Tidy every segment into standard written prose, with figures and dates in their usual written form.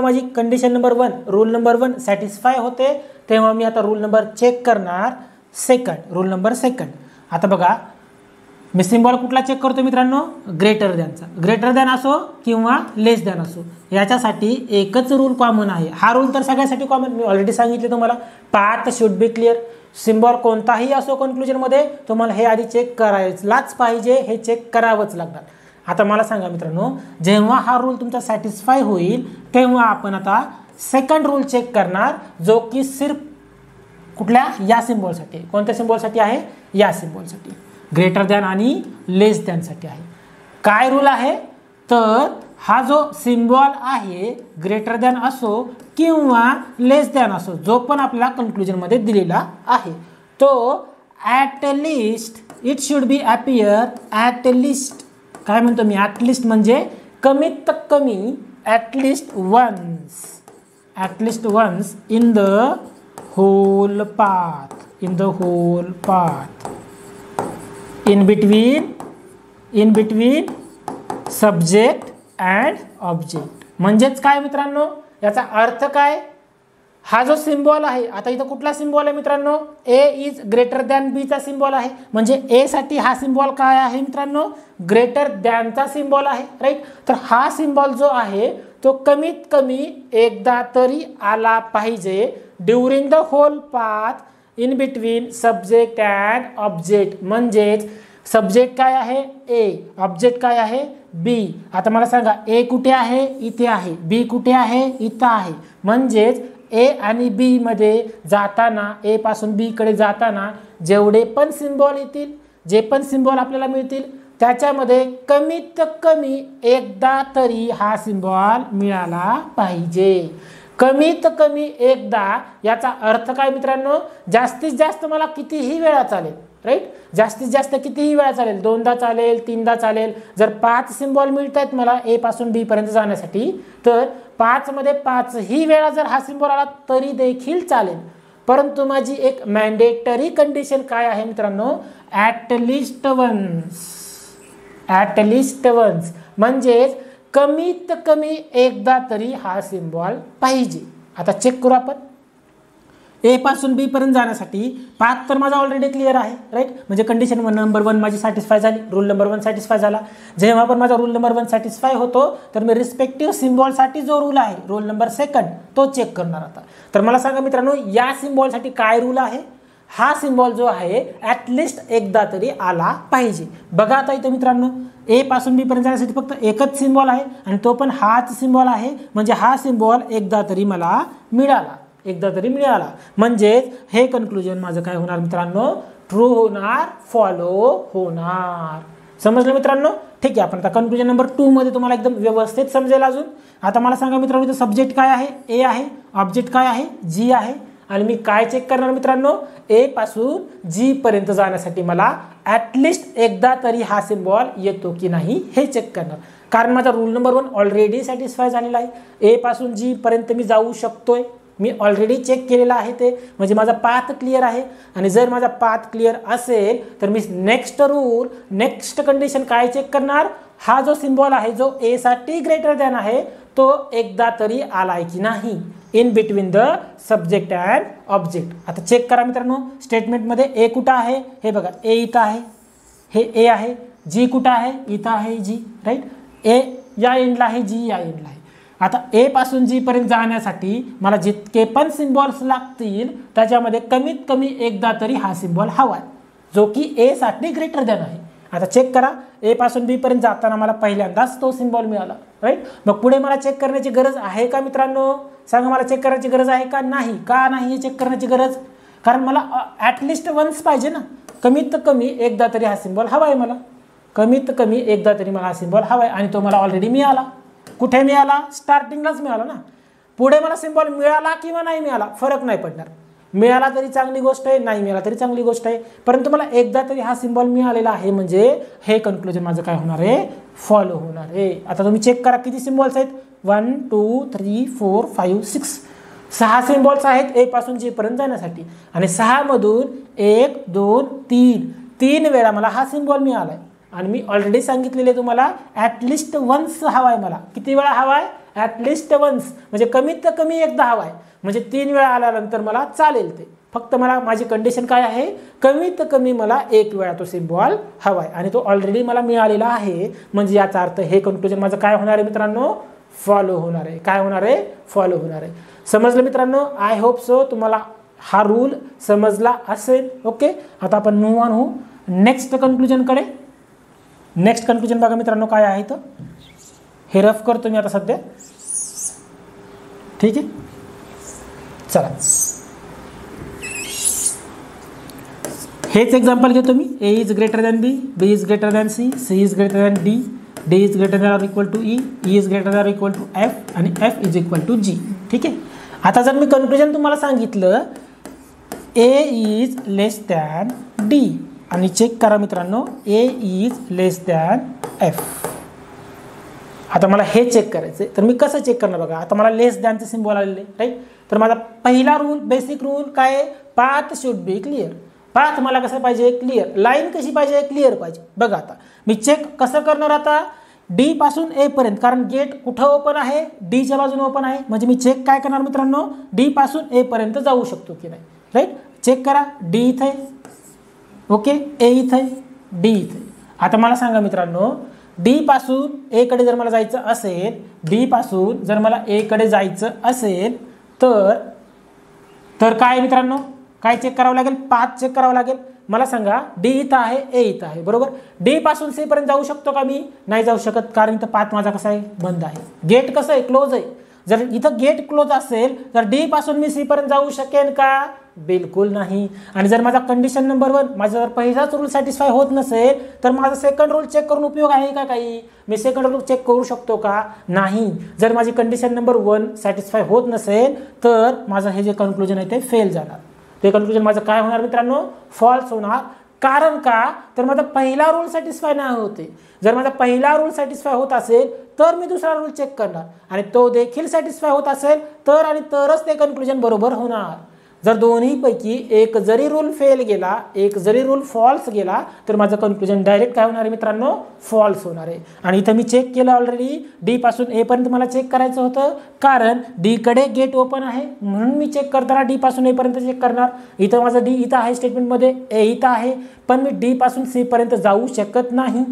माझी condition number 1 rule number 1 satisfy होते तेव्हा मी आता रूल नंबर चेक करणार सेकंड, रूल नंबर सेकंड. आता बघा मी सिम्बॉल कुठला चेक करतो मित्रांनो, ग्रेटर दॅनचा. ग्रेटर दॅन असो किंवा लेस दॅन असो याच्यासाठी एकच रूल कॉमन आहे. हा रूल तर सगळ्यासाठी कॉमन, मी ऑलरेडी सांगितले तुम्हाला. Path should be clear. Symbol कोणताही असो कन्क्लुजनमध्ये तुम्हाला हे आधी चेक करायलाच पाहिजे, हे चेक करावंच लागणार. आता मला सांगा मित्रांनो, जेव्हा हा रूल तुमचा सॅटिस्फाय होईल तेव्हा आपण आता सेकंड रूल चेक करणार, जो की सिर्फ कुठल्या या सिम्बॉलसाठी. कोणत्या सिम्बॉलसाठी आहे? या सिम्बॉलसाठी, ग्रेटर दॅन आणि लेस दॅनसाठी आहे. काय रूल आहे तर हा जो सिम्बॉल आहे ग्रेटर दॅन असो किंवा लेस दॅन असो, जो पण आपल्या कन्क्लुजनमध्ये दिलेला आहे, तो at least it should be appear at least. काय म्हणतो मी? ॲट लिस्ट म्हणजे कमीत कमी, at least once in the whole path, in between subject and object. म्हणजेच काय मित्रांनो, याचा अर्थ काय? हा जो सिम्बॉल आहे, आता इथं कुठला सिम्बॉल आहे मित्रांनो? ए इज ग्रेटर दॅन बी चा सिम्बॉल आहे. म्हणजे ए साठी हा सिम्बॉल काय आहे मित्रांनो? ग्रेटर दॅनचा सिम्बॉल आहे, राईट. तर हा सिम्बॉल जो आहे तो कमीत कमी एकदा तरी आला पाहिजे during the whole path in between subject and object. म्हणजेच सब्जेक्ट काय आहे? ए. ऑब्जेक्ट काय आहे? बी. आता मला सांगा, ए कुठे आहे? इथे आहे. बी कुठे आहे? इथं आहे. म्हणजेच ए आणि बी मध्ये जाताना, ए पासून बी कडे जाताना जेवढे पण सिम्बॉल येतील, जे पण सिम्बॉल आपल्याला मिळतील, त्याच्यामध्ये कमीत कमी एकदा तरी हा सिम्बॉल मिळाला पाहिजे. कमीत कमी एकदा. याचा अर्थ काय मित्रांनो? जास्तीत जास्त मला कितीही वेळा चालेल, राईट. जास्तीत जास्त कितीही वेळा चालेल, 2दा चालेल, 3दा चालेल. जर 5 सिम्बॉल मिळत आहेत मला ए पासून बी पर्यंत जाण्यासाठी, तर 5 मध्ये 5ही वेळा जर हा सिम्बॉल आला तरी देखील चालेल. परंतु माझी एक मॅन्डेटरी कंडिशन काय आहे मित्रांनो? At least once. म्हणजेच कमीत कमी एकदा तरी हा सिम्बॉल पाहिजे. आता चेक करू आपण. ए पासून बी पर्यंत जाण्यासाठी पाथ तर माझा ऑलरेडी क्लिअर आहे, राईट. म्हणजे कंडिशन नंबर 1 माझी सॅटिस्फाय झाली, रूल नंबर 1 सॅटिस्फाय झाला. जेव्हा पण माझा रूल नंबर 1 सॅटिस्फाय होतो तर मी रिस्पेक्टिव्ह सिम्बॉलसाठी जो रूल आहे, रूल नंबर सेकंड, तो चेक करणार आता. तर मला सांगा मित्रांनो, या सिम्बॉलसाठी काय रूल आहे? हा सिम्बॉल जो आहे ॲटलिस्ट एकदा तरी आला पाहिजे. बघा आता इथं मित्रांनो, ए पासून बी पर्यंत जाण्यासाठी फक्त एकच सिम्बॉल आहे आणि तो पण हाच सिम्बॉल आहे. म्हणजे हा सिम्बॉल एकदा तरी मला मिळाला, म्हणजेच हे कन्क्लुजन माझं काय होणार मित्रांनो? ट्रू होणार, फॉलो होणार. समजलं मित्रांनो? ठीक आहे. आपण आता कन्क्लुजन नंबर 2 मध्ये तुम्हाला एकदम व्यवस्थित समजेल अजून. आता मला सांगा मित्रांनो, इथं सब्जेक्ट काय आहे? ए आहे. ऑब्जेक्ट काय आहे? जी आहे. आणि मी काय चेक करणार मित्रांनो? ए पासून जी पर्यंत जाण्यासाठी मला ॲटलिस्ट एकदा तरी हा सिम्बॉल येतो की नाही हे चेक करणार. कारण माझा रूल नंबर 1 ऑलरेडी सॅटिस्फाय झालेला आहे. ए पासून जी पर्यंत मी जाऊ शकतोय, मी ऑलरेडी चेक केलेला आहे ते. म्हणजे माझा पाथ क्लिअर आहे. आणि जर माझा पाथ क्लिअर असेल तर मी नेक्स्ट कंडिशन काय चेक करणार? हा जो सिम्बॉल आहे जो ए साठी ग्रेटर दॅन आहे तो एकदा तरी आलाय की नाही in between the subject and object. आता चेक करा मित्रांनो, स्टेटमेंटमध्ये ए कुठं आहे? हे बघा, ए इथं आहे, हे ए आहे. जी कुठं आहे? इथं आहे जी, राईट. ए या एंडला आहे, जी या एंडला आहे. आता ए पासून जी पर्यंत जाण्यासाठी मला जितके पण सिम्बॉल्स लागतील त्याच्यामध्ये कमीत कमी एकदा तरी हा सिम्बॉल हवा आहे, जो की ए साठी ग्रेटर दॅन आहे. आता चेक करा, ए पासून बी पर्यंत जाताना मला पहिल्यांदाच तो सिम्बॉल मिळाला, राईट. मग पुढे मला चेक करण्याची गरज आहे का मित्रांनो? सांगा, मला चेक करायची गरज आहे का नाही? का नाही चेक करण्याची गरज? कारण मला ॲटलिस्ट वन्स पाहिजे ना. कमीत कमी एकदा तरी हा सिम्बॉल हवा आहे मला. कमीत कमी एकदा तरी मला हा सिम्बॉल हवा आहे आणि तो मला ऑलरेडी मिळाला. कुठे मिळाला? स्टार्टिंगलाच मिळाला ना. पुढे मला सिम्बॉल मिळाला किंवा नाही मिळाला फरक नाही पडणार. मिळाला तरी चांगली गोष्ट आहे, नाही मिळाला तरी चांगली गोष्ट आहे. परंतु मला एकदा तरी हा सिम्बॉल मिळालेला आहे म्हणजे हे कन्क्लुजन माझं काय होणार आहे? फॉलो होणार आहे. आता तुम्ही चेक करा किती सिम्बॉल्स आहेत? 1 2 3 4 5 6. 6 सिम्बॉल्स आहेत ए पासून जी पर्यंत जाण्यासाठी. आणि 6 मधून 1 2 3 वेळा मला हा सिम्बॉल मिळालाय. आणि मी ऑलरेडी सांगितलेले तुम्हाला ॲटलिस्ट वन्स हवा आहे मला. किती वेळा हवा आहे? ॲटलिस्ट वन्स, म्हणजे कमीत कमी एकदा हवा आहे, म्हणजे 3 वेळा आल्यानंतर मला चालेल ते. फक्त मला माझी कंडिशन काय आहे, कमीत कमी मला 1 वेळा तो सिम्बॉल हवा आहे आणि तो ऑलरेडी मला मिळालेला आहे. म्हणजे याचा अर्थ हे कन्क्लुजन माझं काय होणार आहे मित्रांनो, फॉलो होणार आहे. काय होणार आहे, फॉलो होणार आहे. समजलं मित्रांनो, आय होप सो तुम्हाला हा रूल समजला असेल. ओके, आता आपण मूव ऑन होऊ नेक्स्ट कन्क्लुजनकडे. नेक्स्ट कन्क्लुजन बघा मित्रांनो काय आहे, तर हे रफ करतो मी आता सध्या. ठीक आहे, चला हेच एक्झाम्पल घेतो मी. A is greater than B, B is greater than C, C is greater than D, D is greater than or equal to E, E is greater than or equal to F आणि F is equal to G. ठीक आहे, आता जर मी conclusion तुम्हाला सांगितलं A is less than D आणि check करा मित्रांनो, A is less than F. आता मला हे चेक करायचं आहे, तर मी कसं चेक करणार बघा. आता मला लेस दॅनचे सिम्बॉल आलेले राईट. तर माझा पहिला रूल, बेसिक रूल काय, path should be clear. Path मला कसं पाहिजे, क्लिअर. लाईन कशी पाहिजे, क्लिअर पाहिजे. बघा आता मी चेक कसं करणार, आता डी पासून ए पर्यंत, कारण गेट कुठं ओपन आहे, डीच्या बाजूने ओपन आहे. म्हणजे मी चेक काय करणार मित्रांनो, डी पासून ए पर्यंत जाऊ शकतो की नाही. राईट, चेक करा. डी इथे, ओके, ए इथे, डी इथे. आता मला सांगा मित्रांनो, डी पासून ए कडे जर मला जायचं असेल, डी पासून जर मला ए कडे जायचं असेल तर काय मित्रांनो, काय चेक करावं लागेल, पाथ चेक करावं लागेल. मला सांगा, डी इथं आहे, ए इथं आहे, बरोबर. डी पासून सी पर्यंत जाऊ शकतो का मी, नाही जाऊ शकत, कारण इथं पाथ माझा कसा आहे, बंद आहे. गेट कसं आहे, क्लोज आहे. जर इथं गेट क्लोज असेल तर डी पासून मी सी पर्यंत जाऊ शकेन का, बिलकुल नाही. आणि जर माझा कंडिशन नंबर 1, माझा जर पहिलाच रूल सॅटिस्फाय होत नसेल तर माझा सेकंड रूल चेक करून उपयोग आहे का काही, मी सेकंड रूल चेक करू शकतो का, नाही. जर माझी कंडिशन नंबर 1 सॅटिस्फाय होत नसेल तर माझं हे जे कन्क्लुजन आहे ते फेल जाणार. ते कन्क्लुजन माझं काय होणार मित्रांनो, फॉल्स होणार. कारण का, तर माझा पहिला रूल सॅटिस्फाय नाही होते. जर माझा पहिला रूल सॅटिस्फाय होत असेल तर मी दुसरा रूल चेक करणार आणि तो देखील सॅटिस्फाय होत असेल तर आणि तरच ते कन्क्लुजन बरोबर होणार. जर दोन्हीपैकी एक जरी रूल फेल गेला, एक जरी रूल फॉल्स गेला तर माझं कन्क्लुजन डायरेक्ट काय होणार आहे मित्रांनो, फॉल्स होणार आहे. आणि इथं मी चेक केलं ऑलरेडी, डी पासून ए पर्यंत मला चेक करायचं होतं, कारण डी कडे गेट ओपन आहे म्हणून मी चेक करताना डी पासून ए पर्यंत चेक करणार. इथं माझं डी इथं आहे स्टेटमेंटमध्ये, ए इथं आहे, पण मी डी पासून सी पर्यंत जाऊ शकत नाही.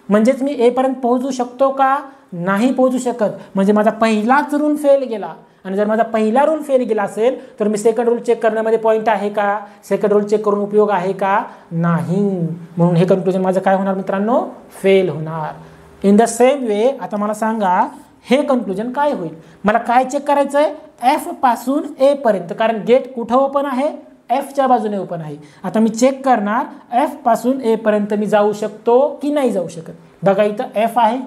म्हणजेच मी ए पर्यंत पोहोचू शकतो का, नाही पोहोचू शकत. म्हणजे माझा पहिलाच रूल फेल गेला. आणि जर माझा पहिला रूल फेल गेला असेल तर मी सेकंड रूल चेक करण्यामध्ये पॉईंट आहे का, सेकंड रूल चेक करून उपयोग आहे का, नाही. म्हणून हे कन्क्लुजन माझं काय होणार मित्रांनो, फेल होणार. इन द सेम वे आता मला सांगा हे कन्क्लुजन काय होईल. मला काय चेक करायचं आहे, एफ पासून ए पर्यंत, कारण गेट कुठं ओपन आहे, एफच्या बाजूने ओपन आहे. आता मी चेक करणार एफ पासून ए पर्यंत मी जाऊ शकतो की नाही जाऊ शकत. बघा इथं एफ आहे,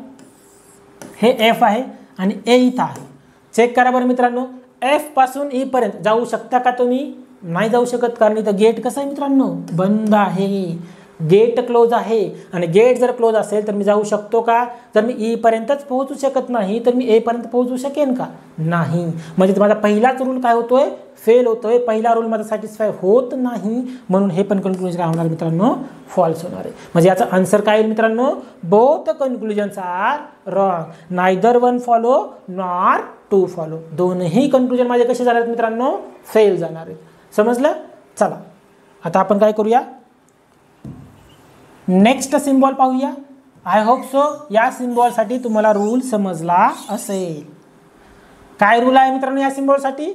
हे एफ आहे आणि ए इथं आहे. चेक करा बरं मित्रांनो, एफ पासून ई पर्यंत जाऊ शकता का तुम्ही, नाही जाऊ शकत, कारण इथं गेट कसं आहे मित्रांनो, बंद आहे. गेट क्लोज आहे आणि गेट जर क्लोज असेल तर मी जाऊ शकतो का, जर मी ई पर्यंतच पोहोचू शकत नाही तर मी ए पर्यंत पोहोचू शकेन का, नाही. म्हणजे माझा पहिलाच रूल काय होतोय, फेल होतोय. पहिला रूल माझा सॅटिस्फाय होत नाही, म्हणून हे पण कन्क्लुजन काय होणार मित्रांनो, फॉल्स होणार आहे. म्हणजे याचा आन्सर काय येईल मित्रांनो, both conclusions are wrong, neither one follow nor two follow. दोनही कन्क्लुजन माझे कसे जाणार मित्रांनो, फेल जाणार आहेत. समजलं. चला आता आपण काय करूया, नेक्स्ट सिम्बॉल पाहूया. आय होप सो या सिम्बॉलसाठी तुम्हाला रूल समजला असेल. काय रूल आहे मित्रांनो या सिम्बॉलसाठी,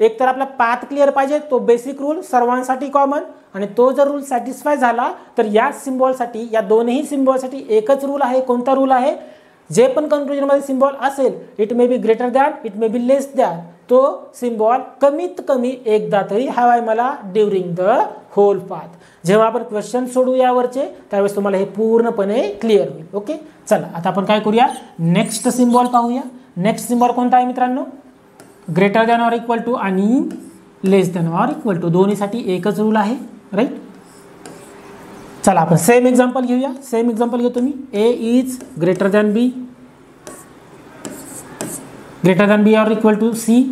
एक तर आपला पाथ क्लिअर पाहिजे, तो बेसिक रूल सर्वांसाठी कॉमन. आणि तो जर रूल सॅटिस्फाय झाला तर या सिम्बॉलसाठी, या दोन्ही सिम्बॉलसाठी एकच रूल आहे. कोणता रूल आहे, जे पण कन्क्लुजनमध्ये सिम्बॉल असेल, it may be greater than, it may be less than, तो सिम्बॉल कमीत कमी एकदा तरी हवाय मला ड्युरिंग द होल पाथ. जेव्हा आपण क्वेश्चन सोडू यावरचे त्यावेळेस तुम्हाला हे पूर्णपणे क्लिअर होईल. ओके, चला आता आपण काय करूया, नेक्स्ट सिम्बॉल पाहूया. नेक्स्ट सिम्बॉल कोणता आहे मित्रांनो, greater than or equal to आणि less than or equal to, दोन्हीसाठी एकच रूल आहे. राईट, चला आपण सेम एक्झाम्पल घेऊया. सेम एक्झाम्पल घेतो मी. A is greater than B, greater than B or equal to C,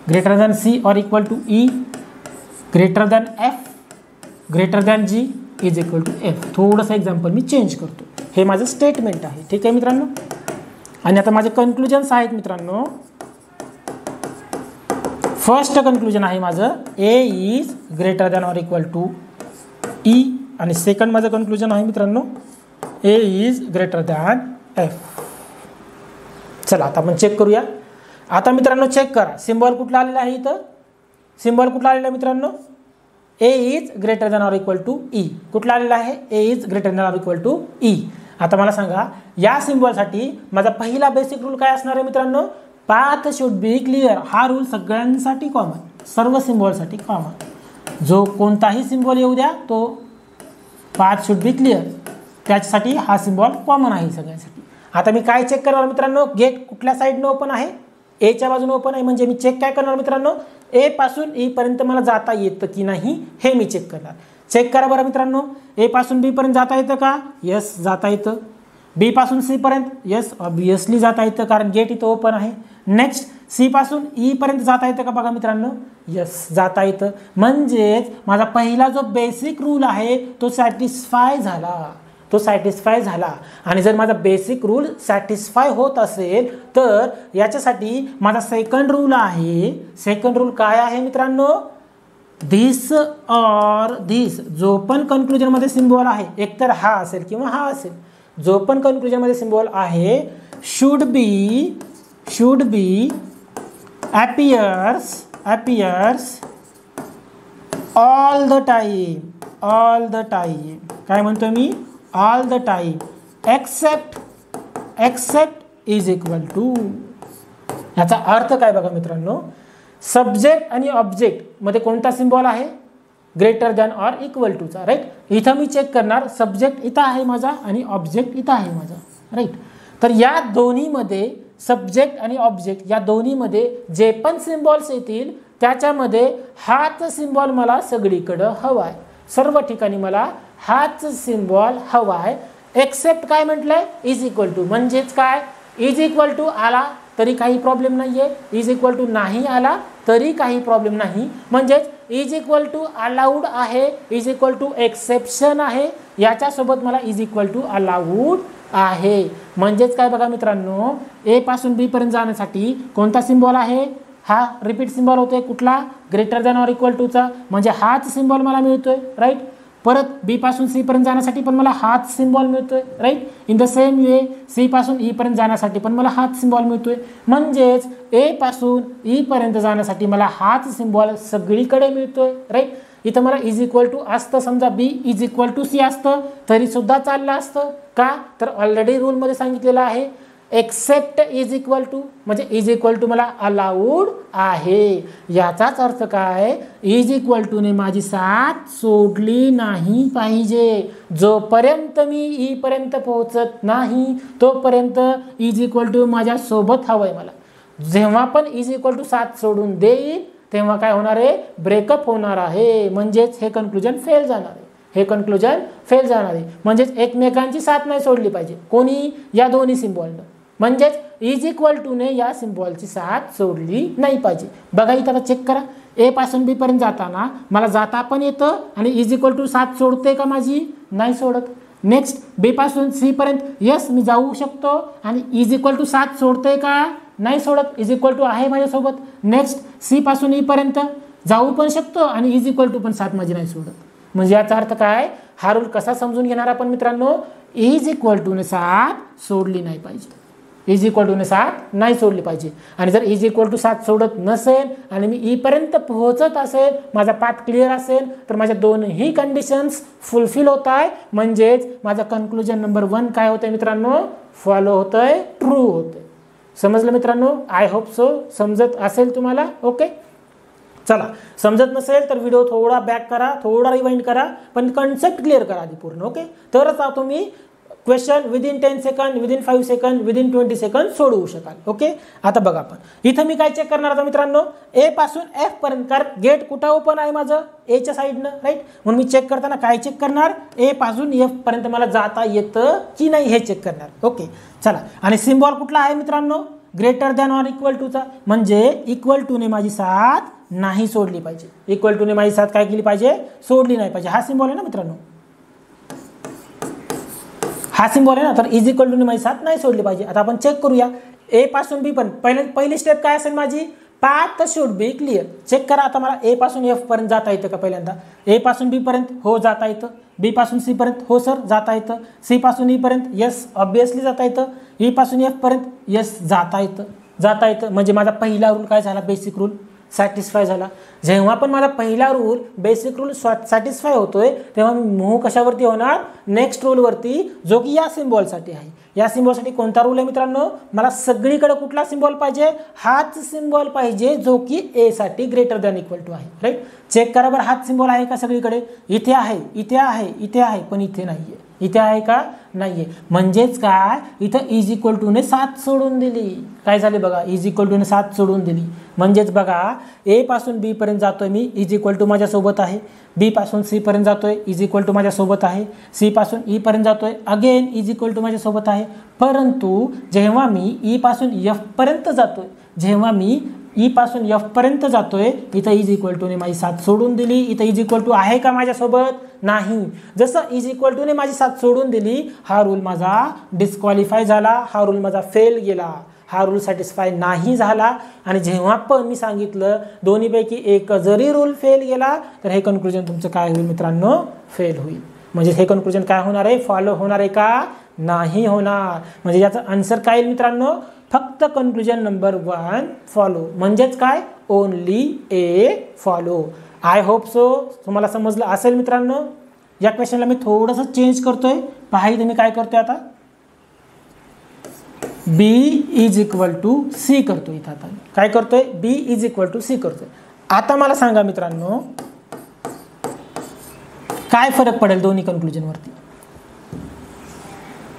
greater than C or equal to E, greater than F, greater than G is equal to F. थोडंसं example मी change करतो. हे माझं statement आहे. ठीक आहे मित्रांनो. आणि आता माझे कन्क्लुजन्स आहेत मित्रांनो. फर्स्ट कन्क्लुजन आहे माझं A is greater than or equal to E, आणि सेकंड माझं कन्क्लुजन आहे मित्रांनो A is greater than F. चला आता आपण चेक करूया. आता मित्रांनो चेक करा, सिम्बॉल कुठला आलेला आहे इथं, सिम्बॉल कुठला आलेला आहे मित्रांनो, A is greater than or equal to E. कुठला आलेला आहे, A is greater than or equal to E. आता मला सांगा या सिम्बॉलसाठी माझा पहिला बेसिक रूल काय असणार आहे मित्रांनो, पाथ शुड बी क्लिअर. हा रूल सगळ्यांसाठी कॉमन, सर्व सिम्बॉलसाठी कॉमन. जो कोणताही सिम्बॉल येऊ द्या तो पाथ शुड बी क्लिअर, त्याच्यासाठी हा सिम्बॉल कॉमन आहे सगळ्यांसाठी. आता मी काय चेक करणार मित्रांनो, गेट कुठल्या साईडनं ओपन आहे, एच्या बाजूने ओपन आहे, म्हणजे मी चेक काय करणार मित्रांनो, ए पासून ई पर्यंत मला जाता येतं की नाही हे मी चेक करणार. चेक करा बरं मित्रांनो, ए पासून बी पर्यंत जाता येतं का, यस जाता येतं. बी पासून सी पर्यंत, यस ऑब्वियसली जाता येतं कारण गेट इथं ओपन आहे. नेक्स्ट सी पासून ई पर्यंत जाता येतं का बघा मित्रांनो, यस जाता येतं. म्हणजेच माझा पहिला जो बेसिक रूल आहे तो सॅटिस्फाय झाला, तो सॅटिस्फाय झाला. आणि जर माझा बेसिक रूल सॅटिस्फाय होत असेल तर याच्यासाठी माझा सेकंड रूल आहे. सेकंड रूल काय आहे मित्रांनो, धिस ऑर धिस, जो पण कन्क्लुजनमध्ये सिम्बॉल आहे, एकतर हा असेल किंवा हा असेल, जो पण कन्क्लुजनमध्ये सिम्बॉल आहे should be appears all the time. काय म्हणतो मी, all the time except is equal to. याचा अर्थ काय बघा मित्रांनो, सब्जेक्ट आणि ऑब्जेक्ट मध्ये कोणता सिम्बॉल आहे, ग्रेटर दॅन ऑर इक्वल टूचा, राईट. इथं मी चेक करणार सब्जेक्ट इथं आहे माझा आणि ऑब्जेक्ट इथं आहे माझा, राईट. तर या दोन्हीमध्ये सब्जेक्ट आणि ऑब्जेक्ट या दोन्हीमध्ये जे पण सिम्बॉल्स येतील त्याच्यामध्ये हाच सिम्बॉल मला सगळीकडं हवा आहे, सर्व ठिकाणी मला हाच सिम्बॉल हवा आहे. एक्सेप्ट काय म्हटलंय, इज इक्वल टू. म्हणजेच काय, इज इक्वल टू आला तरी काही प्रॉब्लेम नाही आहे, इज इक्वल टू नाही आला तरी काही प्रॉब्लेम नाही. म्हणजेच इज इक्वल टू अलाउड आहे, इज इक्वल टू एक्सेप्शन आहे, याच्यासोबत मला इज इक्वल टू अलाउड आहे. म्हणजेच काय बघा मित्रांनो, ए पासून बी पर्यंत जाण्यासाठी कोणता सिम्बॉल आहे, हा रिपीट सिम्बॉल होतोय कुठला, ग्रेटर दॅन ऑर इक्वल टूचा, म्हणजे हाच सिम्बॉल मला मिळतोय, राईट. परत बी पासून सी पर्यंत जाण्यासाठी पण मला हाच सिम्बॉल मिळतोय, right. In the same way C पासून ई पर्यंत जाण्यासाठी पण मला हाच सिम्बॉल मिळतोय. म्हणजेच ए पासून ई पर्यंत जाण्यासाठी मला हाच सिम्बॉल सगळीकडे मिळतोय, राईट. इथं मला इज इक्वल टू असतं, समजा बी इज इक्वल टू सी असतं तरी सुद्धा चाललं असतं का, तर ऑलरेडी रूलमध्ये सांगितलेलं आहे एक्सेप्ट इज इक्वल टू, म्हणजे इज इक्वल टू मला अलाउड आहे. याचाच अर्थ काय, इज इक्वल टूने माझी साथ सोडली नाही पाहिजे. जोपर्यंत मी ई पर्यंत पोहोचत नाही तोपर्यंत इज इक्वल टू माझ्या सोबत हवंय मला. जेव्हा पण इज इक्वल टू साथ सोडून देईल तेव्हा काय होणार आहे, ब्रेकअप होणार आहे. म्हणजेच हे कन्क्लुजन फेल जाणार आहे, हे कन्क्लुजन फेल जाणार आहे. म्हणजेच एकमेकांची साथ नाही सोडली पाहिजे कोणी, या दोन्ही सिम्बॉलनं. म्हणजेच इज इक्वल टूने या सिम्बॉलची साथ सोडली नाही पाहिजे. बघा इथं आता चेक करा, ए पासून बी पर्यंत जाताना मला जाता पण येतं आणि इज इक्वल टू साथ सोडते का माझी, नाही सोडत. नेक्स्ट बी पासून सी पर्यंत, यस मी जाऊ शकतो आणि इज इक्वल टू साथ सोडते का, नाही सोडत, इज इक्वल टू आहे माझ्यासोबत. नेक्स्ट सी पासून ई पर्यंत जाऊ पण शकतो आणि इज इक्वल टू पण साथ माझी नाही सोडत. म्हणजे याचा अर्थ काय, हा रूल कसा समजून घेणार आपण मित्रांनो, इज इक्वल टूने साथ सोडली नाही पाहिजे, इज इक्वल टूने साथ नाही सोडली पाहिजे. आणि जर इज इक्वल टू साथ सोडत नसेल आणि मी ई पर्यंत पोहोचत असेल, माझा पाथ क्लिअर असेल, तर माझ्या दोन्ही कंडिशन्स फुलफिल होत आहे. म्हणजेच माझा कन्क्लुजन नंबर 1 काय होतंय मित्रांनो, फॉलो होतंय, ट्रू होतंय. समजलं मित्रांनो, आय होप सो समजत असेल तुम्हाला. ओके, चला समजत नसेल तर व्हिडिओ थोडा बॅक करा, थोडा रिवाइंड करा, पण कन्सेप्ट क्लिअर करा आधी पूर्ण. ओके, तरच तुम्ही question within 10 second, within 5 second, within 20 second सोडवू शकाल. ओके, आता बघा आपण इथं मी काय चेक करणार आता मित्रांनो, ए पासून एफ पर्यंत, कारण गेट कुठं ओपन आहे माझं, एच्या साईडनं, राईट. म्हणून मी चेक करताना काय चेक करणार, ए पासून एफ पर्यंत मला जाता येतं की नाही हे चेक करणार. ओके, चला. आणि सिम्बॉल कुठला आहे मित्रांनो, ग्रेटर दॅन ऑर इक्वल टूचा, म्हणजे इक्वल टूने माझी साथ नाही सोडली पाहिजे, इक्वल टूने माझी साथ काय केली पाहिजे, सोडली नाही पाहिजे. हा सिम्बॉल आहे ना मित्रांनो, हा सिम्बॉल आहे ना, तर इज इक्वल टू ने माझी साथ नाही सोडली पाहिजे. आता आपण चेक करूया ए पासून बी पण पहिली स्टेप काय असेल माझी, path should be clear. Check करा आता मला ए पासून एफ पर्यंत जाता येतं का. पहिल्यांदा ए पासून बी पर्यंत हो जाता येतं, बी पासून सी पर्यंत हो सर जाता येतं, सी पासून ई पर्यंत यस ऑब्विसली जाता येतं, ई पासून एफ पर्यंत यस जाता येतं. म्हणजे माझा पहिला रूल काय झाला, बेसिक रूल सॅटिस्फाय झाला. जेव्हा पण माझा पहिला रूल बेसिक रूल सॅटिस्फाय होतोय तेव्हा मी मूव्ह कशावरती होणार, नेक्स्ट रूलवरती, जो की या सिम्बॉलसाठी आहे. या सिम्बॉलसाठी कोणता रूल आहे मित्रांनो, मला सगळीकडे कुठला सिम्बॉल पाहिजे, हाच सिम्बॉल पाहिजे जो की ए साठी ग्रेटर दॅन इक्वल टू आहे. राईट, चेक करा बरं हाच सिम्बॉल आहे का सगळीकडे. इथे आहे, इथे आहे, इथे आहे, पण इथे नाहीये. इथे आहे का, नाहीये. म्हणजेच काय, इथं इज इक्वल टू ने 7 सोडून दिली. काय झाले बघा, इज इक्वल टू ने 7 सोडून दिली. म्हणजेच बघा ए पासून बी पर्यंत जातोय मी, इज इक्वल टू माझ्यासोबत आहे. बी पासून सी पर्यंत जातोय, इज इक्वल टू माझ्यासोबत आहे. सी पासून ई पर्यंत जातोय, अगेन इज इक्वल टू माझ्यासोबत आहे. परंतु जेव्हा मी ई पासून एफ पर्यंत जातोय, जेव्हा मी ई पासून एफ पर्यंत जातोय, इथं इज इक्वल टू ने माझी 7 सोडून दिली. इथं इज इक्वल टू आहे का माझ्यासोबत, नाही. जसं इज इक्वल टू ने माझी 7 सोडून दिली, हा रूल माझा डिस्क्वालिफाय झाला, हा रूल माझा फेल गेला, हा रूल सॅटिस्फाय नाही झाला. आणि जेव्हा पण मी सांगितलं दोन्हीपैकी एक जरी रूल फेल गेला तर हे कन्क्लुजन तुमचं काय होईल मित्रांनो, फेल होईल. म्हणजे हे कन्क्लुजन काय होणार आहे, फॉलो होणार आहे का, नाही होणार. म्हणजे याचं आन्सर काय येईल मित्रांनो, फक्त कन्क्लुजन नंबर 1 फॉलो. म्हणजेच काय, only A follow. I hope so तुम्हाला समजलं असेल मित्रांनो. या क्वेश्चनला मी थोडंसं चेंज करतोय, पहा इथे मी काय करतोय आता, बी इज इक्वल टू सी करतोय. इथं आता काय करतोय, बी इज इक्वल टू सी करतोय. आता मला सांगा मित्रांनो, काय फरक पडेल दोन्ही कन्क्लुजनवरती,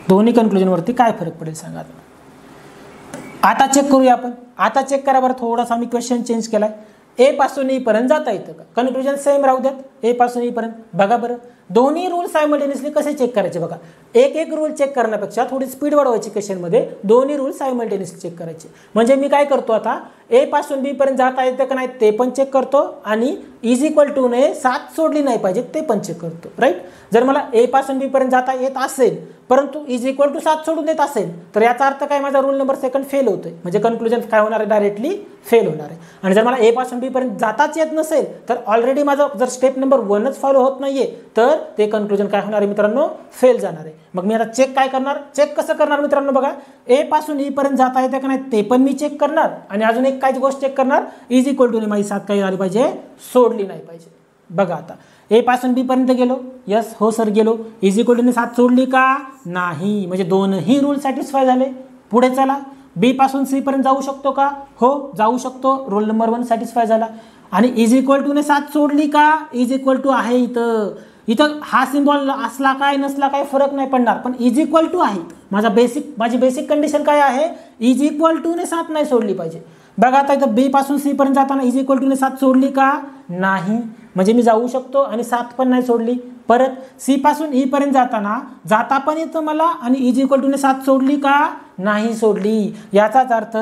दोन्ही कन्क्लुजनवरती काय फरक पडेल सांगा. आता चेक करूया आपण. आता चेक करा बरं, थोडासा मी क्वेश्चन चेंज केलाय. ए पासून ई पर्यंत जाता येतं का, कन्क्लुजन सेम राहू द्यात, ए पासून ई पर्यंत. बघा बरं दोन्ही रूल सायमल्टेनियसली कसे चेक करायचे बघा. एक रूल चेक करण्यापेक्षा थोडी स्पीड वाढवायची क्वेश्चनमध्ये, दोन्ही रूल सायमल्टेनियसली चेक करायचे. म्हणजे मी काय करतो आता, ए पासून बी पर्यंत जाता येतं का नाही ते पण चेक करतो, आणि इज इक्वल टू ने 7 सोडली नाही पाहिजे ते पण चेक करतो. राईट, जर मला ए पासून बी पर्यंत जाता येत असेल परंतु इज इक्वल टू 7 सोडून देत असेल तर याचा अर्थ काय, माझा रूल नंबर 2 फेल होतोय. म्हणजे कन्क्लुजन काय होणार आहे, डायरेक्टली फेल होणार आहे. आणि जर मला ए पासून बी पर्यंत जाताच येत नसेल तर ऑलरेडी माझं जर स्टेप नंबर 1च फॉलो होत नाहीये तर ते कन्क्लुजन काय होणार आहे मित्रांनो, फेल जाणार आहे. मग मी आता चेक काय करणार, चेक कसं करणार मित्रांनो बघा, ए पासून ई पर्यंत जाता येते का नाही ते पण मी चेक करणार, आणि अजून एक काय गोष्ट चेक करणार, इज इक्वल टू ने माझी 7 काय झाली पाहिजे, सोडली नाही पाहिजे. बघा आता ए पासून बी पर्यंत गेलो, यस हो सर गेलो, इज इक्वल टू ने 7 सोडली का, नाही. म्हणजे दोनही रूल सॅटिस्फाय झाले. पुढे चला, बी पासून सी पर्यंत जाऊ शकतो का, हो जाऊ शकतो, रूल नंबर 1 सॅटिस्फाय झाला. आणि इज इक्वल टू ने 7 सोडली का, इज इक्वल टू आहे. इथं हा सिम्बॉल असला काय नसला काय फरक नाही पडणार, पण इज इक्वल टू आहे. माझी बेसिक कंडिशन काय आहे, इज इक्वल टू ने 7 नाही सोडली पाहिजे. बघा आता इथं बी पासून सी पर्यंत जाताना इज इक्वल टू ने 7 सोडली का, नाही. म्हणजे मी जाऊ शकतो आणि 7 पण नाही सोडली. परत सी पासून ई पर्यंत जाता पण येतं मला, आणि इज इक्वल टू ने 7 सोडली का, नाही सोडली. याचाच अर्थ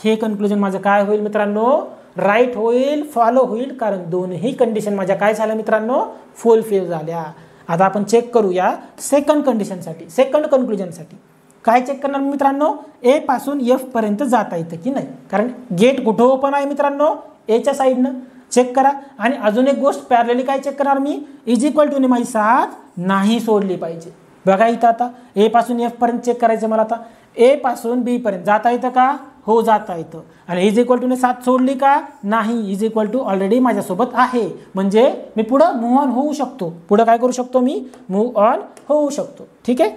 हे कन्क्लुजन माझं काय होईल मित्रांनो, राईट होईल, फॉलो होईल, कारण दोन्ही कंडिशन माझ्या काय झाल्या मित्रांनो, फुलफिल झाल्या. आता आपण चेक करूया सेकंड कंडिशनसाठी, सेकंड कन्क्लुजनसाठी. काय चेक करणार मित्रांनो, ए पासून एफ पर्यंत जाता येतं की नाही, कारण गेट कुठं ओपन आहे मित्रांनो, एच्या साईडनं. चेक करा. आणि अजून एक गोष्ट पॅरलली काय चेक करणार मी, इज इक्वल टू ने माझी 7 नाही सोडली पाहिजे. बघा इथं आता ए पासून एफ पर्यंत चेक करायचं मला. आता ए पासून बी पर्यंत जाता येतं का, हो जाता येतं. आणि इज इक्वल टू ने 7 सोडली का, नाही. इज इक्वल टू ऑलरेडी माझ्यासोबत आहे, म्हणजे मी पुढं मूव्ह ऑन होऊ शकतो. पुढं काय करू शकतो मी, मूव्ह ऑन होऊ शकतो. ठीक आहे.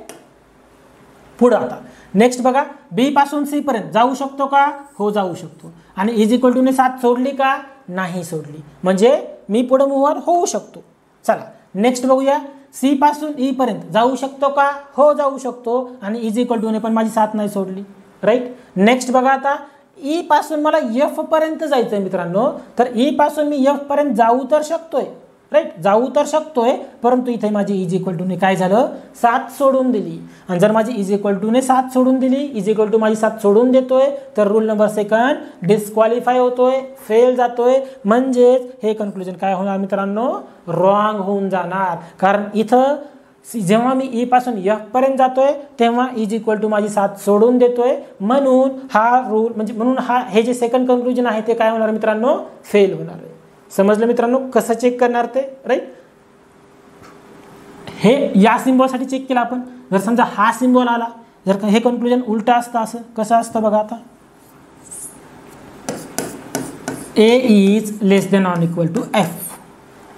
पुढं आता नेक्स्ट बघा, बी पासून सी पर्यंत जाऊ शकतो का, हो जाऊ शकतो. आणि इज इक्वल टू ने 7 सोडली का, नाही सोडली. म्हणजे मी पुढं मूव्ह ऑन होऊ शकतो. चला नेक्स्ट बघूया, सी पासून ई पर्यंत जाऊ शकतो का, हो जाऊ शकतो. आणि इज इक्वल टू ने पण माझी 7 नाही सोडली. राईट. नेक्स्ट बघा आता, ई पासून मला एफ पर्यंत जायचंय मित्रांनो, तर ई पासून मी एफ पर्यंत जाऊ तर शकतोय. राईट, जाऊ तर शकतोय, परंतु इथे माझी इज इक्वल टू ने काय झालं, 7 सोडून दिली. आणि जर माझी इज इक्वल टू ने 7 सोडून दिली, इज इक्वल टू माझी 7 सोडून देतोय, तर रूल नंबर 2 डिस्क्वालिफाय होतोय, फेल जातोय. म्हणजेच हे कन्क्लुजन काय होणार मित्रांनो, रॉंग होऊन जाणार. कारण इथं जेव्हा मी ई पासून एफ पर्यंत जातोय तेव्हा इज इक्वल टू माझी 7 सोडून देतोय, म्हणून हा रूल म्हणजे म्हणून हे जे सेकंड कन्क्लुजन आहे ते काय होणार मित्रांनो, फेल होणार आहे. समजलं मित्रांनो कसं चेक करणार ते, राईट. हे या सिम्बॉलसाठी चेक केलं आपण. जर समजा हा सिम्बॉल आला, जर हे कन्क्लुजन उलट असतं, असं कसं असतं बघा. आता A is less than or equal to F.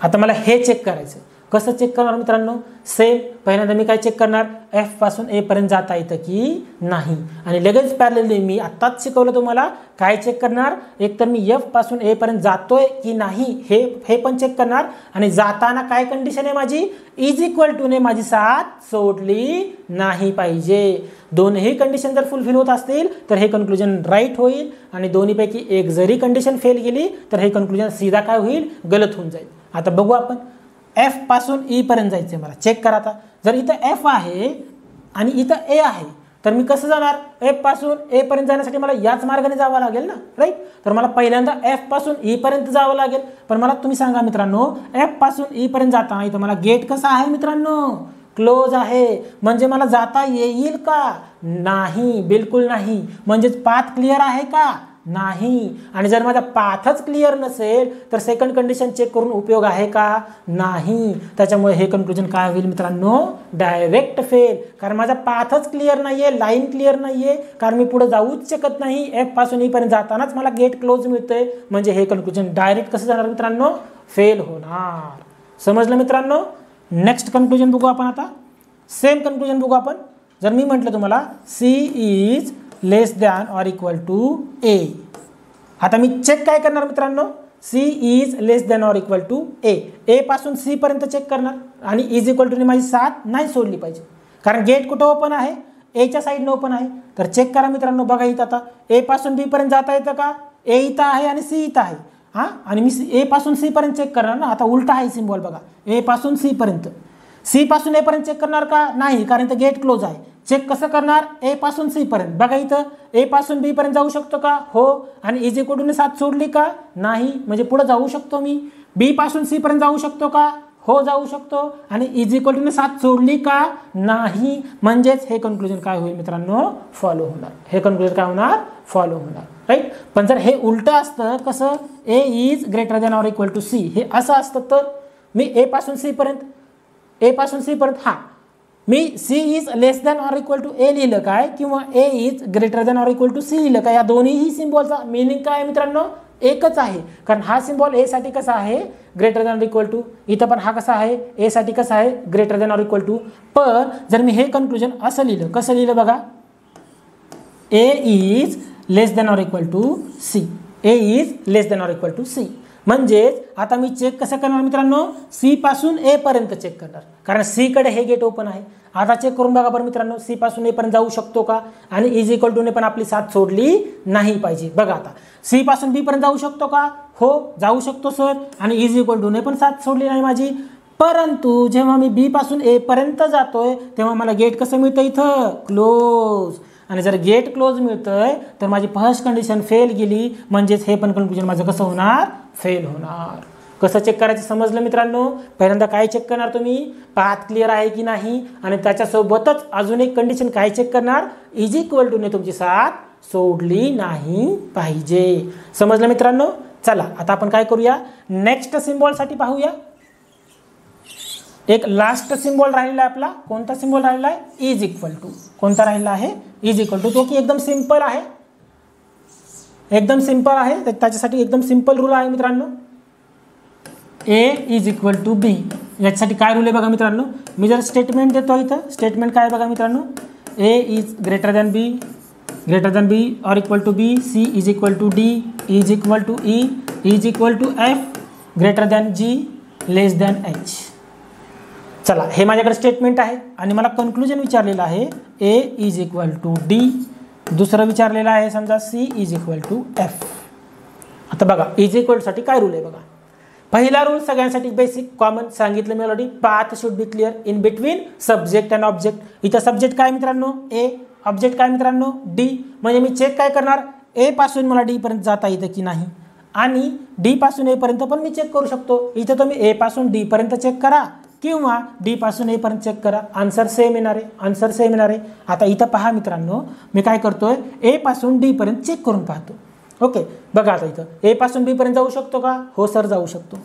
आता मला हे चेक करायचं. कसं चेक करणार मित्रांनो, सेम पहिल्यांदा मी काय चेक करणार, एफ पासून ए पर्यंत जाता येतं की नाही, आणि लगेच पॅरलली मी आत्ताच शिकवलं तुम्हाला काय चेक करणार, एकतर मी एफ पासून ए पर्यंत जातोय की नाही हे पण चेक करणार, आणि जाताना काय कंडिशन आहे माझी, इज इक्वल टू ने माझी 7 सोडली नाही पाहिजे. दोन्ही कंडिशन जर फुलफिल होत असतील तर हे कन्क्लुजन राईट होईल, आणि दोन्हीपैकी एक जरी कंडिशन फेल गेली तर हे कन्क्लुजन सीधा काय होईल, गलत होऊन जाईल. आता बघू आपण. एफ पासून ई पर्यंत जायचे मला, चेक करा. आता जर इथं एफ आहे आणि इथं ए आहे तर मी कसं जाणार, एफ पासून ए पर्यंत जाण्यासाठी मला याच मार्गाने जावं लागेल ना, राईट. तर मला पहिल्यांदा एफ पासून ई पर्यंत जावं लागेल. पण मला तुम्ही सांगा मित्रांनो, एफ पासून ई पर्यंत जाताना इथं मला गेट कसा आहे मित्रांनो, क्लोज आहे. म्हणजे मला जाता येईल का, नाही, बिलकुल नाही. म्हणजेच पाथ क्लिअर आहे का, नाही. आणि जर माझा पाथच क्लिअर नसेल तर सेकंड कंडिशन चेक करून उपयोग आहे का, नाही. त्याच्यामुळे हे कन्क्लुजन काय होईल मित्रांनो, डायरेक्ट फेल. कारण माझा पाथच क्लिअर नाहीये, लाईन क्लिअर नाहीये, कारण मी पुढे जाऊच शकत नाही. एफ पासून ई पर्यंत जातानाच मला गेट क्लोज मिळतंय, म्हणजे हे कन्क्लुजन डायरेक्ट कसं जाणार मित्रांनो, फेल होणार. समजलं मित्रांनो. नेक्स्ट कन्क्लुजन बघू आपण. आता सेम कन्क्लुजन बघू आपण. जर मी म्हटलं तुम्हाला C is less than or equal to A, आता मी चेक काय करणार मित्रांनो, C is less than or equal to A. A पासून सी पर्यंत चेक करणार, आणि इज इक्वल टू माझी 7 नाही सोडली पाहिजे, कारण गेट कुठं ओपन आहे, एच्या साईडनं ओपन आहे. तर चेक करा मित्रांनो, बघा इथं आता ए पासून बी पर्यंत जाता येतं का, ए इथं आहे आणि सी इथं आहे. हां, आणि मी ए पासून सी पर्यंत चेक करणार ना. आता उलटा आहे सिम्बॉल बघा, ए पासून सी पर्यंत. सी पासून ए पर्यंत चेक करणार का, नाही, कारण इथं गेट क्लोज आहे. चेक कसं करणार, ए पासून सी पर्यंत. बघा इथं ए पासून बी पर्यंत जाऊ शकतो का, हो, आणि इज इक्वल टू ने 7 सोडली का, नाही, म्हणजे पुढे जाऊ शकतो मी. बी पासून सी पर्यंत जाऊ शकतो का, हो, जाऊ शकतो, आणि इज इक्वल टू ने 7 सोडली का, नाही. म्हणजेच हे कन्क्लुजन काय होईल मित्रांनो, फॉलो होणार. हे कन्क्लुजन काय होणार, फॉलो होणार, राईट. पण जर हे उलट असतं, कसं, A is greater than or equal to C, हे असं असतं, तर मी ए पासून सी पर्यंत, ए पासून सी पर्यंत, हा, मी C is less than or equal to A लिहिलं काय, किंवा A is greater than or equal to C लिहिलं काय, या दोन्हीही सिम्बॉलचा मिनिंग काय आहे मित्रांनो, एकच आहे. कारण हा सिम्बॉल ए साठी कसा आहे, greater than or equal to, इथं पण हा कसा आहे, ए साठी कसा आहे, greater than or equal to. पण जर मी हे कन्क्लुजन असं लिहिलं, कसं लिहिलं बघा, A is less than or equal to C, A is less than or equal to C. म्हणजेच आता मी चेक कसं करणार मित्रांनो, सी पासून ए पर्यंत चेक करणार, कारण सी कडे हे गेट ओपन आहे. आता चेक करून बघा बरं मित्रांनो, सी पासून ए पर्यंत जाऊ शकतो का, आणि इज इक्वल टू ने पण आपली 7 सोडली नाही पाहिजे. बघा आता सी पासून बी पर्यंत जाऊ शकतो का, हो, जाऊ शकतो सर, आणि इज इक्वल टू ने पण 7 सोडली नाही माझी. परंतु जेव्हा मी बी पासून ए पर्यंत जातोय तेव्हा मला गेट कसं मिळतं, इथं क्लोज. आणि जर गेट क्लोज मिळतंय तर माझी फर्स्ट कंडिशन फेल गेली, म्हणजेच हे पण कन्क्लुजन माझं कसं होणार, फेल होणार. कसं चेक करायचं समजलं मित्रांनो. पहिल्यांदा काय चेक करणार तुम्ही, पाथ क्लिअर आहे की नाही, आणि त्याच्यासोबतच अजून एक कंडिशन काय चेक करणार, इज इक्वल टू ने तुमची 7 सोडली नाही पाहिजे. समजलं मित्रांनो. चला आता आपण काय करूया, नेक्स्ट सिम्बॉलसाठी पाहूया. एक लास्ट सिम्बॉल राहिलेला आहे आपला. कोणता सिम्बॉल राहिलेला आहे, इज इक्वल टू. कोणता राहिलेला आहे, इज इक्वल टू. तो की एकदम सिंपल आहे, एकदम सिंपल आहे. त्याच्यासाठी एकदम सिंपल रूल आहे मित्रांनो, ए इज इक्वल टू बी. याच्यासाठी काय रूल आहे बघा मित्रांनो, मी जर स्टेटमेंट देतो इथं, स्टेटमेंट काय बघा मित्रांनो, A is greater than B, greater than B or equal to B, C is equal to D, is equal to E, is equal to F, greater than G, less than H. चला हे माझ्याकडे statement आहे, आणि मला conclusion विचारलेलं आहे, A is equal to D, दुसरं विचारलेलं आहे समजा C is equal to F. आता बघा इज इक्वलसाठी काय रूल आहे बघा. पहिला रूल सगळ्यांसाठी बेसिक कॉमन सांगितलं मी already, path should be clear in between subject and object. इथं सब्जेक्ट काय मित्रांनो, ए, ऑब्जेक्ट काय मित्रांनो, डी. म्हणजे मी चेक काय करणार, ए पासून मला डी पर्यंत जाता येतं की नाही, आणि डी पासून ए पर्यंत पण मी चेक करू शकतो. इथं तुम्ही ए पासून डी पर्यंत चेक करा, किंवा डी पासून ए पर्यंत चेक करा, आन्सर सेम येणार आहे, आन्सर सेम येणार आहे. आता इथं पहा मित्रांनो, मी काय करतोय, ए पासून डी पर्यंत चेक करून पाहतो. ओके, बघा आता इथं ए पासून बी पर्यंत जाऊ शकतो का? हो सर जाऊ शकतो.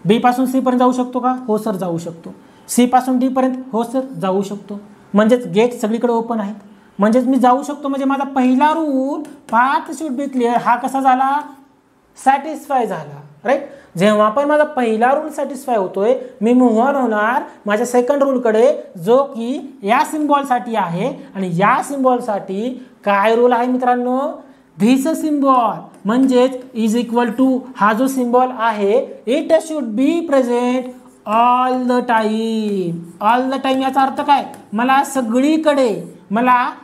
बी पासून सी पर्यंत जाऊ शकतो का? हो सर जाऊ शकतो. सी पासून डी पर्यंत हो सर जाऊ शकतो. म्हणजेच गेट सगळीकडे ओपन आहेत, म्हणजेच मी जाऊ शकतो. म्हणजे माझा पहिला rule path should be clear हा कसा झाला? सॅटिस्फाय झाला, राईट. जेव्हा पण माझा पहिला रूल सॅटिस्फाय होतोय, मी मूव्ह ऑन होणार माझ्या सेकंड रूलकडे, जो की या सिम्बॉलसाठी आहे. आणि या सिम्बॉलसाठी काय रूल आहे मित्रांनो? धिस सिम्बॉल, म्हणजेच इज इक्वल टू हा जो सिम्बॉल आहे, it should be present all the time. All the time याचा अर्थ काय? मला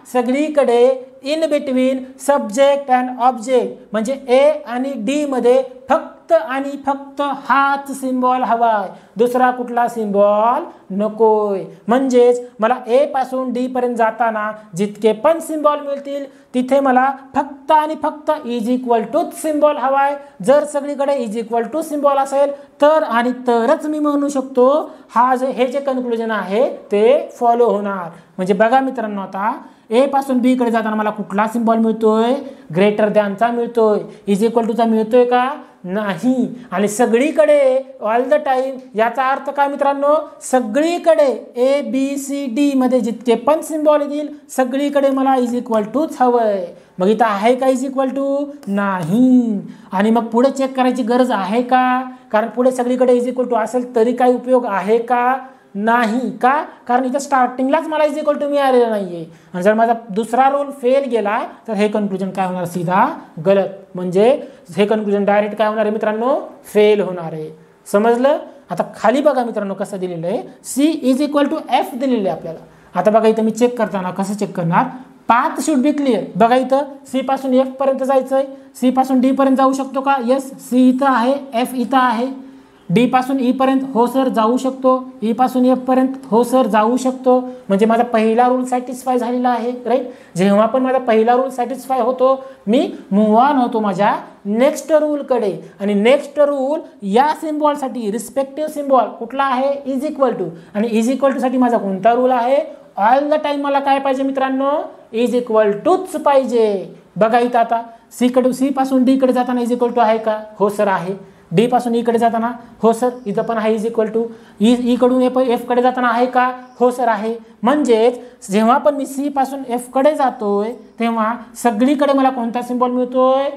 सगळीकडे in between subject and object, म्हणजे ए आणि डी मध्ये फक्त आणि फक्त हाच सिम्बॉल हवाय, दुसरा कुठला सिम्बॉल नकोय. म्हणजेच मला ए पासून डी पर्यंत जाताना जितके पण सिम्बॉल मिळतील तिथे मला फक्त आणि फक्त इज इक्वल टू सिम्बॉल हवाय. जर सगळीकडे इज इक्वल टू सिम्बॉल असेल तर आणि तरच मी म्हणू शकतो हे जे कन्क्लुजन आहे ते फॉलो होणार. म्हणजे बघा मित्रांनो, आता ए पासून बी कडे जाताना मला कुठला सिम्बॉल मिळतोय? ग्रेटर दॅनचा मिळतोय. इज इक्वल टूचा मिळतोय का? नाही. आणि सगळीकडे ऑल द टाइम याचा अर्थ काय मित्रांनो? सगळीकडे ए बी सी डी मध्ये जितके पण सिम्बॉल येतील सगळीकडे मला इज इक्वल टूच हवंय. मग इथं आहे का इज इक्वल टू? नाही. आणि मग पुढे चेक करायची गरज आहे का? कारण पुढे सगळीकडे इज इक्वल टू असेल तरी काही उपयोग आहे का? नाही. का? कारण इथं स्टार्टिंगलाच मला इज इक्वल टू मिळालेलं नाहीये. आणि जर माझा दुसरा रोल फेल गेला तर हे कन्क्लुजन काय होणार? सीधा गलत. म्हणजे हे कन्क्लुजन डायरेक्ट काय होणार आहे मित्रांनो? फेल होणार आहे. समजलं? आता खाली बघा मित्रांनो कसं दिलेलं आहे, C is equal to F दिलेलं आहे आपल्याला. आता बघा इथं मी चेक करताना कसं चेक करणार? Path should be clear. बघा इथं सी पासून एफ पर्यंत जायचंय, सी पासून डी पर्यंत जाऊ शकतो का? येस. सी इथं आहे, एफ इथं आहे. डी पासून ई पर्यंत हो सर जाऊ शकतो, ई पासून एफ पर्यंत हो सर जाऊ शकतो. म्हणजे माझा पहिला रूल सॅटिस्फाय झालेला आहे, राईट. जेव्हा पण माझा पहिला रूल सॅटिस्फाय होतो मी मूव्ह ऑन होतो माझ्या नेक्स्ट रूलकडे. आणि नेक्स्ट रूल या सिम्बॉलसाठी रिस्पेक्टिव्ह सिम्बॉल कुठला आहे? Is equal to. आणि इज इक्वल टू साठी माझा कोणता रूल आहे? ऑल द टाइम मला काय पाहिजे मित्रांनो? इज इक्वल टूच पाहिजे. बघा इथं आता सी पासून डी कडे जाताना इज इक्वल टू आहे का? हो सर आहे. डी पासून ई कडे जाताना हो सर इथं पण आहे इज इक्वल टू. ई कडून एफ कडे जाताना आहे का? हो सर आहे. म्हणजेच जेव्हा पण मी सी पासून एफ कडे जातोय तेव्हा सगळीकडे मला कोणता सिम्बॉल मिळतोय?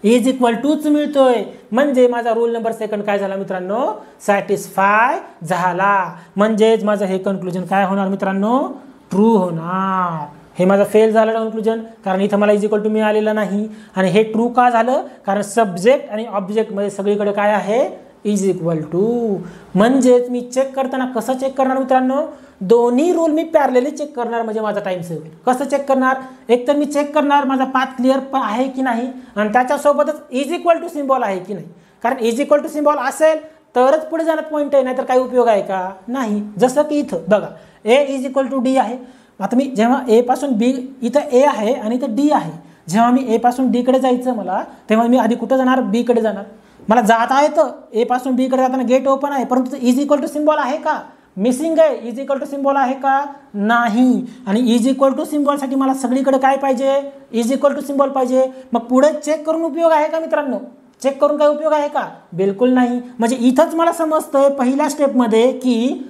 इज इक्वल टूच मिळतोय. म्हणजे माझा रूल नंबर सेकंड काय झाला मित्रांनो? सॅटिस्फाय झाला. म्हणजेच माझं हे कन्क्लुजन काय होणार मित्रांनो? ट्रू होणार. हे माझं फेल झालं कन्क्लुजन, कारण इथं मला इज इक्वल टू मिळालेलं नाही. आणि हे ट्रू का झालं? कारण सब्जेक्ट आणि ऑब्जेक्ट मध्ये सगळीकडे काय आहे? Is equal to. म्हणजेच मी चेक करताना कसं चेक करणार मित्रांनो? दोन्ही रूल मी पॅरलेली चेक करणार, म्हणजे माझा टाइम सेव्ह होईल. कसं चेक करणार? एक तर मी चेक करणार माझा पाथ क्लिअर पण आहे की नाही, आणि त्याच्यासोबतच इज इक्वल टू सिम्बॉल आहे की नाही. कारण इज इक्वल टू सिम्बॉल असेल तरच पुढे जाण्यात पॉईंट आहे, नाहीतर काही उपयोग आहे का? नाही. जसं की इथं बघा A is equal to D आहे. आता मी जेव्हा ए पासून बी, इथं ए आहे आणि इथं डी आहे, जेव्हा मी ए पासून डी कडे जायचं मला, तेव्हा मी आधी कुठं जाणार? बी कडे जाणार. मला जाता येतं ए पासून बी कडे जाताना गेट ओपन आहे, परंतु इज इक्वल टू सिम्बॉल आहे का? मिसिंग आहे. इज इक्वल टू सिम्बॉल आहे का? नाही. आणि इज इक्वल टू सिम्बॉलसाठी मला सगळीकडे काय पाहिजे? इज इक्वल टू सिम्बॉल पाहिजे. मग पुढे चेक करून उपयोग आहे का मित्रांनो? चेक करून काय उपयोग आहे का? बिलकुल नाही. म्हणजे इथंच मला समजतंय पहिल्या स्टेपमध्ये की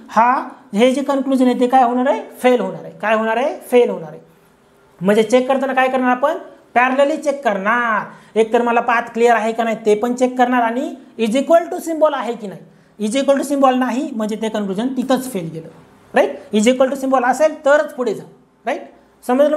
हे जे कन्क्लुजन आहे ते काय होणार आहे? फेल होणार आहे. काय होणार आहे? फेल होणार आहे. म्हणजे चेक करताना काय करणार आपण? पॅरलली चेक करणार. एक तर मला पाथ क्लिअर आहे का नाही ते पण चेक करणार, आणि इज इक्वल टू सिम्बॉल आहे की नाही. इज इक्वल टू सिम्बॉल नाही म्हणजे ते कन्क्लुजन तिथंच फेल गेलं, right. Is equal to symbol असेल तरच पुढे जा, राईट. समजलं?